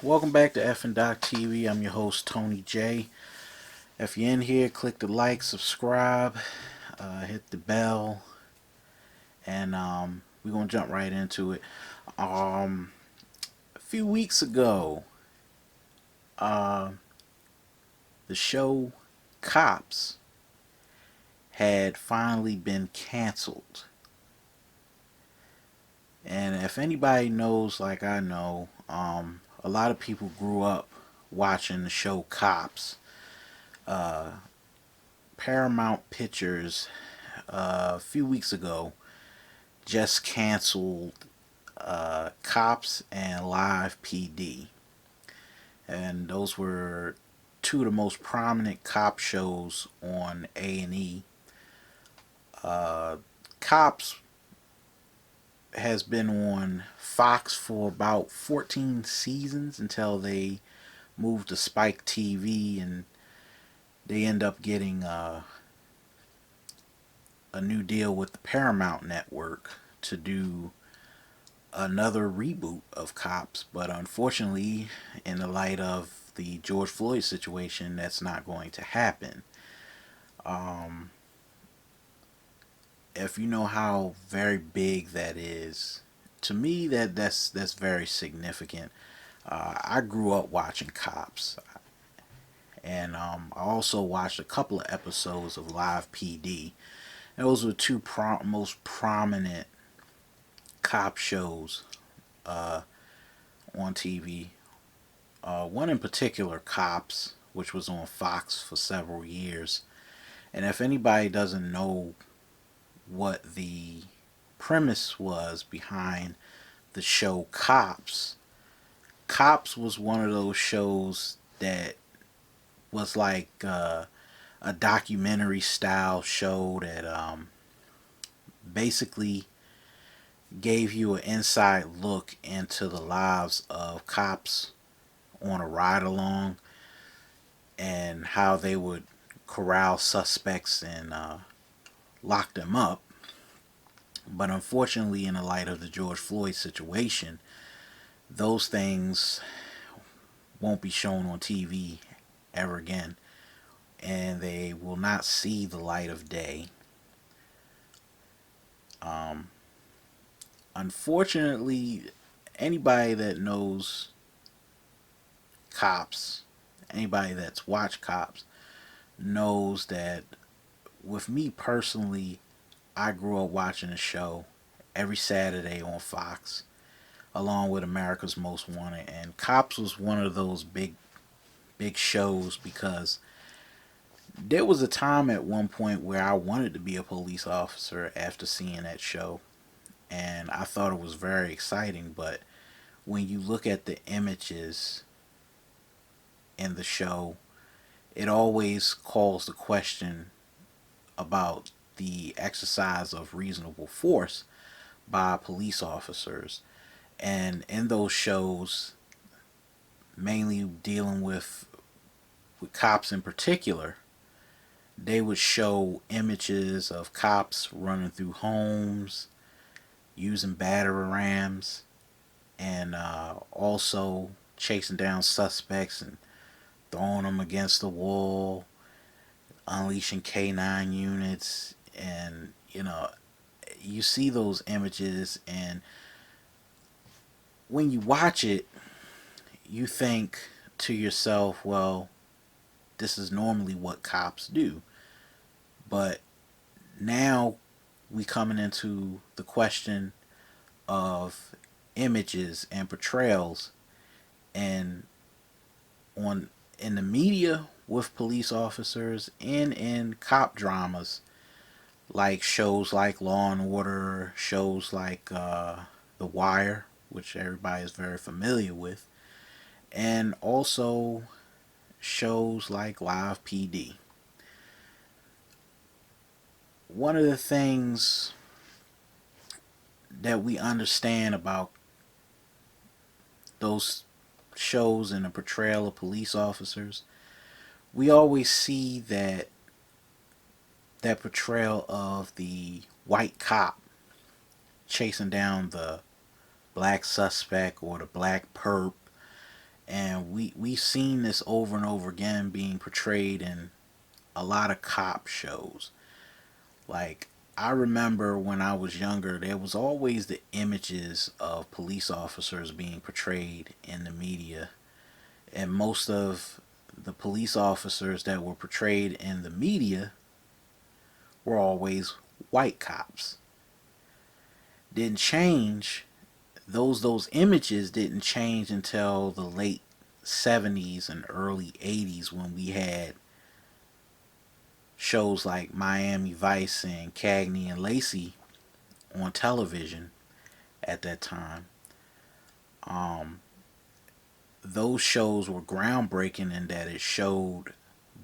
Welcome back to F and Doc TV. I'm your host Tony J. If you're in here, click the like, subscribe, hit the bell, and we're gonna jump right into it. Um, a few weeks ago, uh, the show Cops had finally been canceled, and if anybody knows, like I know, a lot of people grew up watching the show Cops. Uh, Paramount Pictures a few weeks ago just canceled Cops and Live PD, and those were two of the most prominent cop shows on A&E. Uh, Cops has been on Fox for about 14 seasons until they moved to Spike TV, and they end up getting a new deal with the Paramount Network to do another reboot of Cops, but unfortunately, in the light of the George Floyd situation, that's not going to happen. Um, if you know how very big that is, to me that's very significant. I grew up watching Cops, and I also watched a couple of episodes of Live PD. Those were two most prominent cop shows uh, on TV. One in particular, Cops, which was on Fox for several years. And if anybody doesn't know what the premise was behind the show Cops, Cops was one of those shows that was like a documentary style show that basically gave you an inside look into the lives of cops on a ride along and how they would corral suspects and lock them up. But unfortunately, in the light of the George Floyd situation, those things won't be shown on TV ever again, and they will not see the light of day. Um, Unfortunately, anybody that knows Cops, anybody that's watched Cops, knows that with me personally, I grew up watching the show every Saturday on Fox, along with America's Most Wanted. And Cops was one of those big shows because there was a time at one point where I wanted to be a police officer after seeing that show. And I thought it was very exciting. But when you look at the images in the show, it always calls the question about the exercise of reasonable force by police officers. And in those shows, mainly dealing with cops in particular, they would show images of cops running through homes, using battering rams, and also chasing down suspects and throwing them against the wall, unleashing K9 units. And you see those images, and when you watch it, you think to yourself, well, this is normally what cops do. But now we coming into the question of images and portrayals, and on in the media with police officers and in cop dramas like shows like Law and Order, shows like The Wire, which everybody is very familiar with, and also shows like Live PD. One of the things that we understand about those shows and the portrayal of police officers, we always see that portrayal of the white cop chasing down the black suspect or the black perp, And we've seen this over and over again being portrayed in a lot of cop shows. Like, I remember when I was younger, there was always the images of police officers being portrayed in the media, and most of the police officers that were portrayed in the media were always white cops. Didn't change, those images didn't change until the late 70s and early 80s, when we had shows like Miami Vice and Cagney and Lacey on television at that time. Um, those shows were groundbreaking in that it showed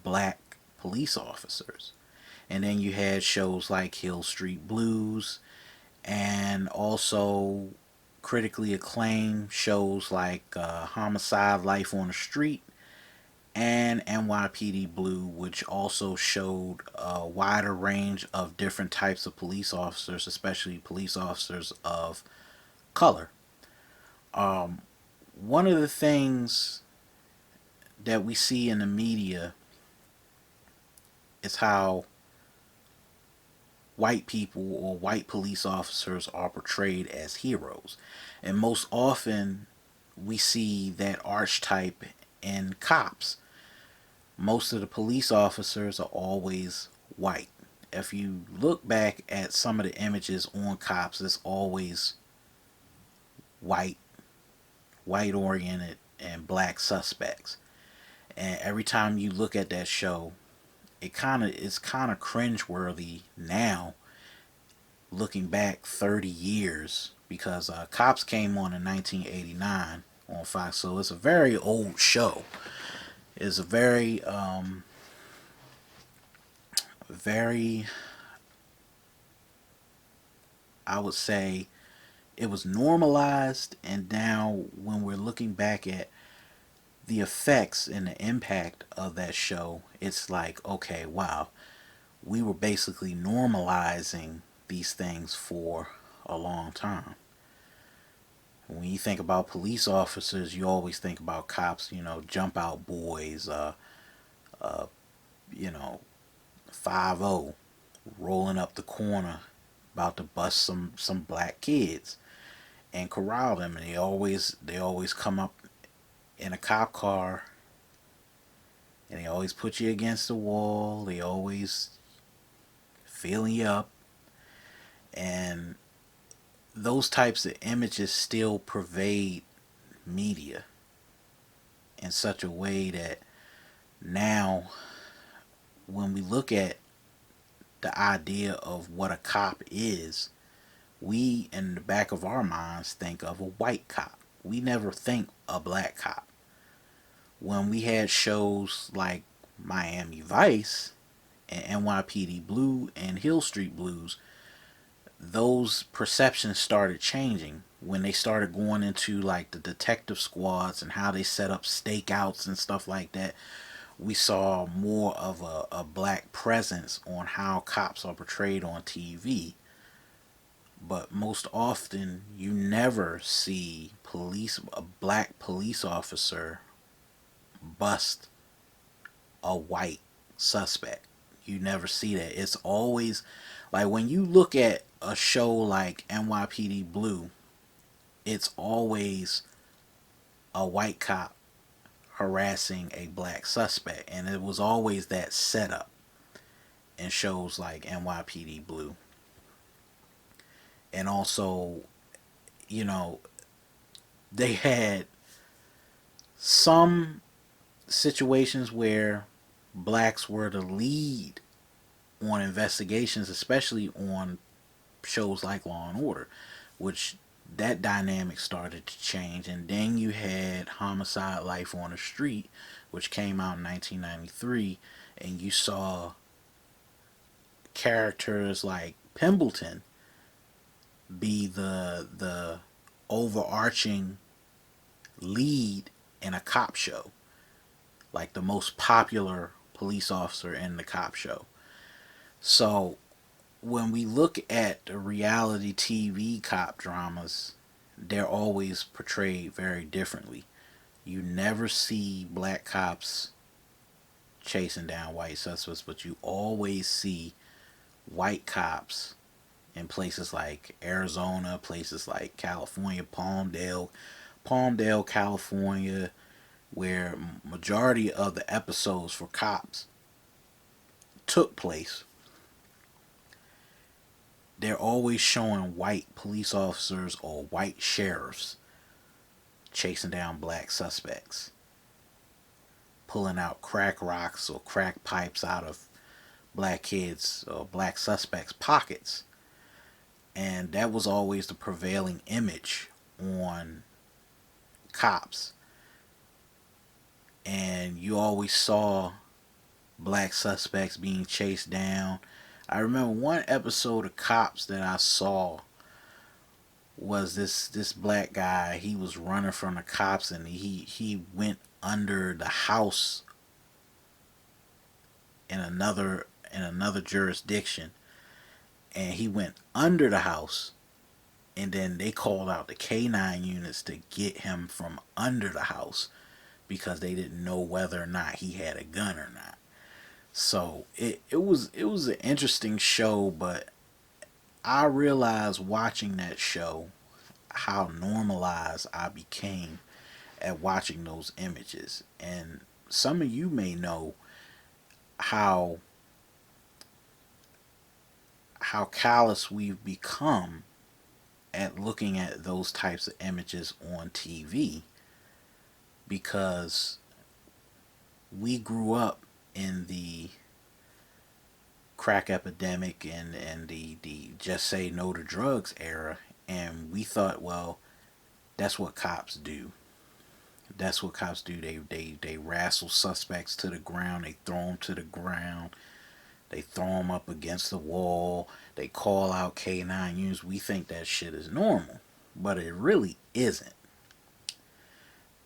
black police officers. And then you had shows like Hill Street Blues, and also critically acclaimed shows like Homicide: Life on the Street and NYPD Blue, which also showed a wider range of different types of police officers, especially police officers of color. Um, One of the things that we see in the media is how white people or white police officers are portrayed as heroes. And most often, we see that archetype in cops. Most of the police officers are always white. If you look back at some of the images on cops, it's always white, white oriented, and black suspects. And every time you look at that show, it's kind of cringeworthy now, looking back 30 years, because Cops came on in 1989 on Fox, so it's a very old show. It's a very, I would say, it was normalized, and now when we're looking back at the effects and the impact of that show, it's like, okay, wow, we were basically normalizing these things for a long time. When you think about police officers, you always think about cops, jump out boys, uh, you know, 5-0, rolling up the corner, about to bust some black kids and corral them, and they always come up in a cop car, and they always put you against the wall. They always feeling you up, and those types of images still pervade media in such a way that now, when we look at the idea of what a cop is, we in the back of our minds think of a white cop. We never think a black cop. When we had shows like Miami Vice and NYPD Blue and Hill Street Blues, those perceptions started changing when they started going into like the detective squads and how they set up stakeouts and stuff like that. We saw more of a black presence on how cops are portrayed on TV. But most often, you never see a black police officer bust a white suspect. You never see that. It's always like, when you look at a show like NYPD Blue, it's always a white cop harassing a black suspect, and it was always that setup in shows like NYPD Blue. And also, you know, they had some situations where blacks were the lead on investigations, especially on shows like Law and Order, which that dynamic started to change. And then you had Homicide: Life on the Street, which came out in 1993, and you saw characters like Pimbleton be the overarching lead in a cop show, like the most popular police officer in the cop show. So when we look at the reality TV cop dramas, they're always portrayed very differently. You never see black cops chasing down white suspects, but you always see white cops in places like Arizona, places like California, Palmdale, California, where majority of the episodes for cops took place. They're always showing white police officers or white sheriffs chasing down black suspects, pulling out crack rocks or crack pipes out of black kids or black suspects' pockets. And that was always the prevailing image on cops. And you always saw black suspects being chased down. I remember one episode of Cops that I saw was this black guy. He was running from the cops, and he went under the house in another jurisdiction, and he went under the house, and then they called out the K9 units to get him from under the house because they didn't know whether or not he had a gun or not. So it was an interesting show, but I realized watching that show how normalized I became at watching those images. And some of you may know how how callous we've become at looking at those types of images on TV because we grew up in the crack epidemic and the just say no to drugs era, and we thought, well, that's what cops do. That's what cops do. They wrestle suspects to the ground. They throw them to the ground. They throw them up against the wall. They call out K9 units. We think that shit is normal, but it really isn't.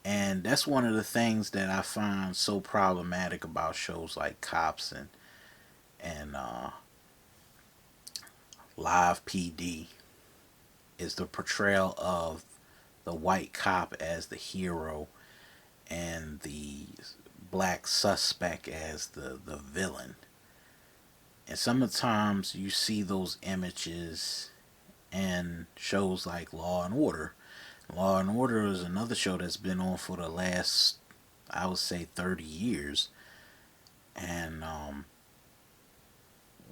And that's one of the things that I find so problematic about shows like Cops and Live PD is the portrayal of the white cop as the hero and the black suspect as the villain. And sometimes you see those images in shows like Law and Order. Law and Order is another show that's been on for the last, I would say, 30 years. And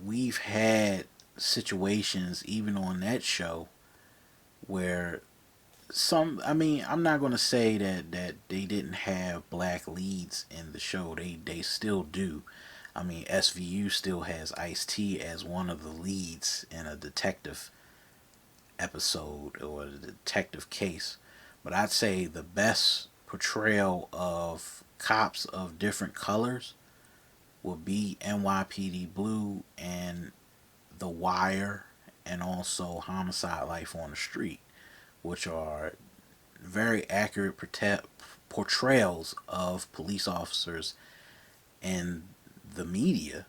we've had situations, even on that show, where I mean, I'm not going to say that they didn't have black leads in the show. They still do. I mean, SVU still has Ice-T as one of the leads in a detective episode or a detective case. But I'd say the best portrayal of cops of different colors will be NYPD Blue and The Wire, and also Homicide: Life on the Street, which are very accurate portrayals of police officers in the media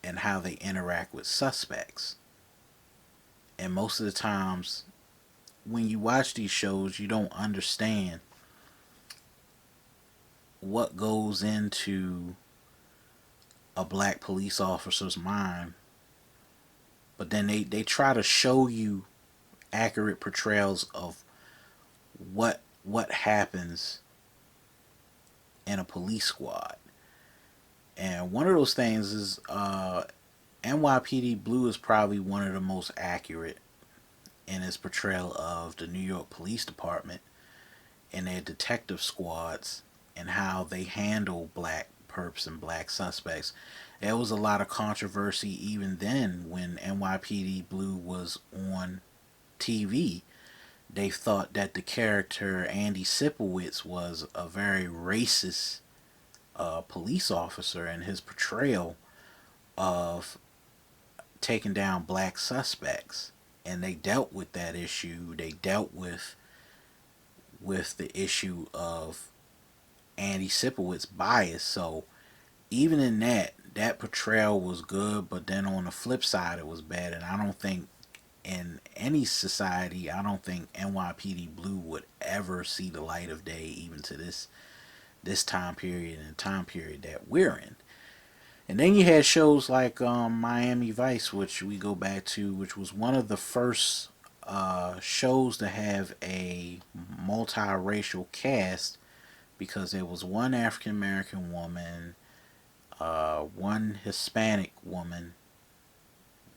and how they interact with suspects. And most of the times, when you watch these shows, you don't understand what goes into a black police officer's mind. But then they try to show you accurate portrayals of what happens in a police squad. And one of those things is NYPD Blue is probably one of the most accurate in its portrayal of the New York Police Department and their detective squads and how they handle black perps and black suspects. There was a lot of controversy even then when NYPD Blue was on TV. They thought that the character Andy Sipowicz was a very racist police officer, and his portrayal of taking down black suspects. And they dealt with that issue. They dealt with the issue of Andy Sipowicz bias. So even in that portrayal was good, but then on the flip side it was bad. And I don't think in any society, I don't think NYPD Blue would ever see the light of day, even to this time period and time period that we're in. And then you had shows like Miami Vice, which we go back to, which was one of the first shows to have a multiracial cast, because there was one African American woman, one Hispanic woman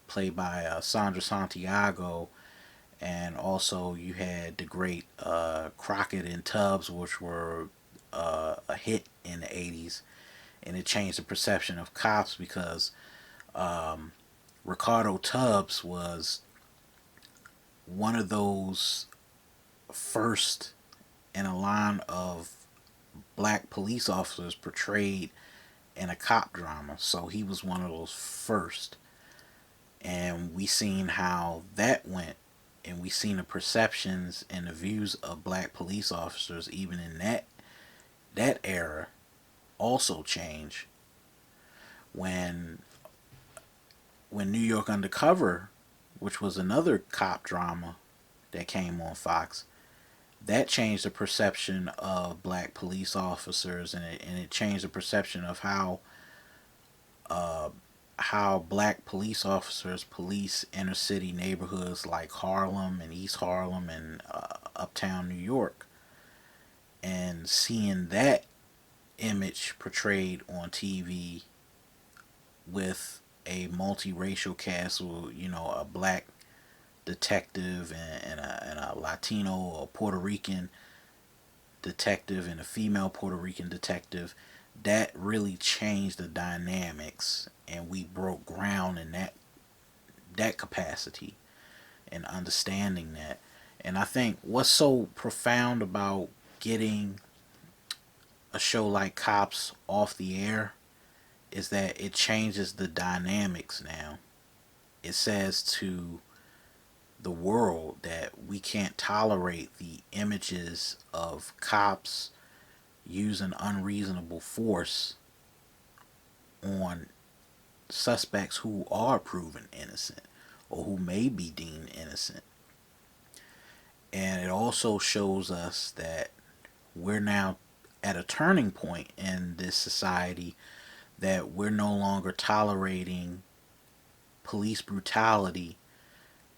played by Sandra Santiago, and also you had the great Crockett and Tubbs, which were a hit in the 80s, and it changed the perception of cops because Ricardo Tubbs was one of those first in a line of black police officers portrayed in a cop drama. So he was one of those first. And we seen how that went, and we seen the perceptions and the views of black police officers even in that era also change when New York Undercover, which was another cop drama that came on Fox, that changed the perception of black police officers, and it changed the perception of uh, how black police officers police inner city neighborhoods like Harlem and East Harlem and uptown New York. And seeing that image portrayed on TV with a multiracial cast, with, you know, a black detective and a Latino or Puerto Rican detective and a female Puerto Rican detective, that really changed the dynamics, and we broke ground in that capacity and understanding that. And I think what's so profound about getting a show like Cops off the air is that it changes the dynamics now. It says to the world that we can't tolerate the images of cops using unreasonable force on suspects who are proven innocent or who may be deemed innocent. And it also shows us that we're now at a turning point in this society, that we're no longer tolerating police brutality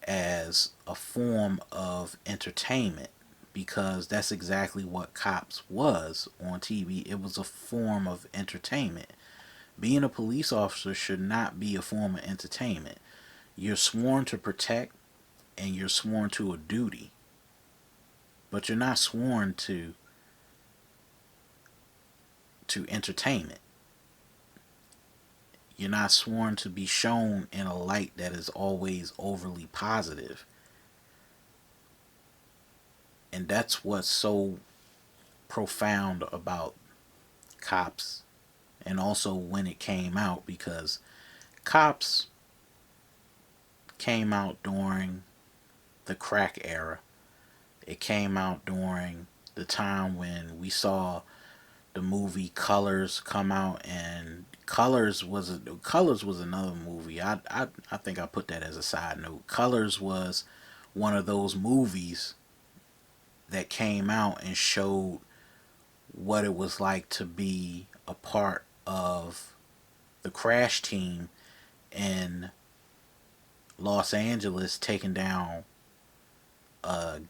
as a form of entertainment, because that's exactly what Cops was on TV. It was a form of entertainment. Being a police officer should not be a form of entertainment. You're sworn to protect, and you're sworn to a duty, but you're not sworn to entertainment. You're not sworn to be shown in a light that is always overly positive. And that's what's so profound about Cops, and also when it came out, because Cops came out during the crack era. It came out during the time when we saw the movie Colors come out, and Colors was another movie. I think I put that as a side note. Colors was one of those movies that came out and showed what it was like to be a part of the crash team in Los Angeles, taking down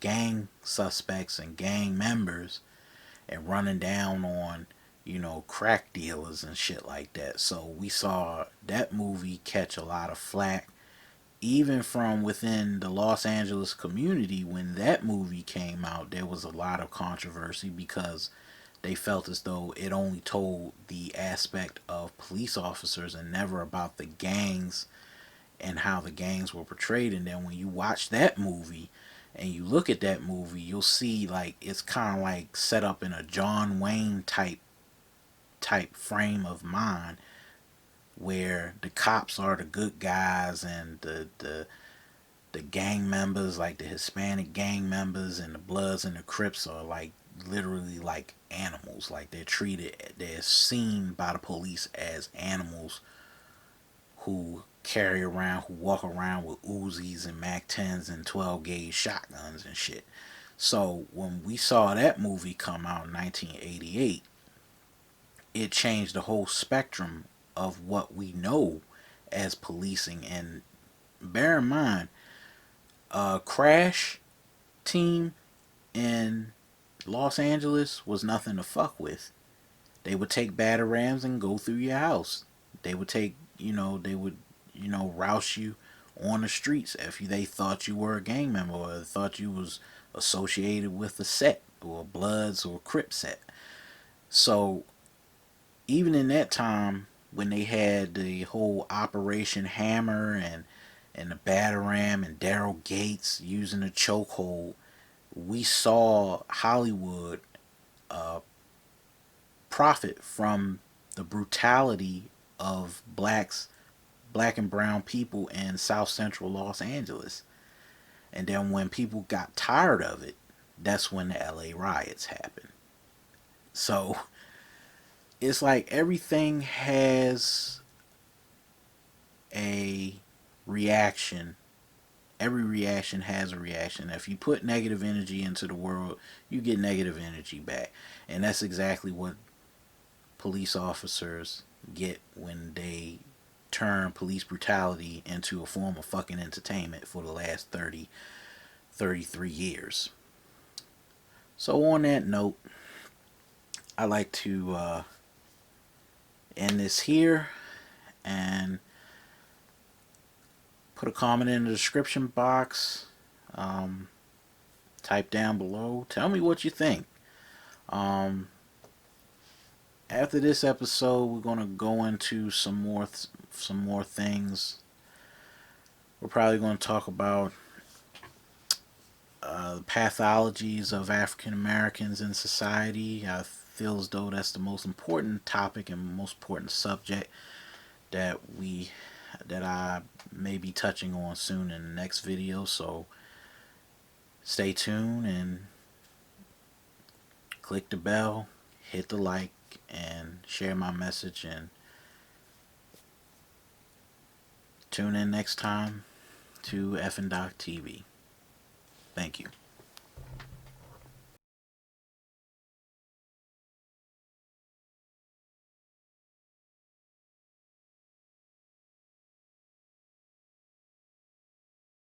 gang suspects and gang members, and running down on, you know, crack dealers and shit like that. So we saw that movie catch a lot of flack, even from within the Los Angeles community. When that movie came out, there was a lot of controversy because they felt as though it only told the aspect of police officers and never about the gangs and how the gangs were portrayed. And then when you watch that movie and you look at that movie, you'll see like it's kind of like set up in a John Wayne type frame of mind, where the cops are the good guys, and the gang members, like the Hispanic gang members and the Bloods and the Crips, are like literally like animals. Like they're seen by the police as animals who carry around, who walk around with Uzis and Mac 10s and 12 gauge shotguns and shit. So when we saw that movie come out in 1988, it changed the whole spectrum of what we know as policing. And bear in mind, a crash team in Los Angeles was nothing to fuck with. They would take batarangs and go through your house. They would take, they would, rouse you on the streets if they thought you were a gang member or thought you was associated with a set or Bloods or Crip set. So even in that time, when they had the whole Operation Hammer and the Batarang and Daryl Gates using the chokehold, we saw Hollywood uh, profit from the brutality of black and brown people in South Central Los Angeles. And then when people got tired of it, that's when the LA riots happened. So it's like everything has a reaction. Every reaction has a reaction. If you put negative energy into the world, you get negative energy back. And that's exactly what police officers get when they turn police brutality into a form of fucking entertainment for the last 33 years. So on that note, I like to end this here and put a comment in the description box. Um, Type down below. Tell me what you think. Um, After this episode, we're gonna go into some more things. We're probably gonna talk about the pathologies of African Americans in society. I feel as though that's the most important topic and most important subject that I may be touching on soon in the next video. So stay tuned and click the bell, hit the like, and share my message. And tune in next time to F and Doc TV. Thank you.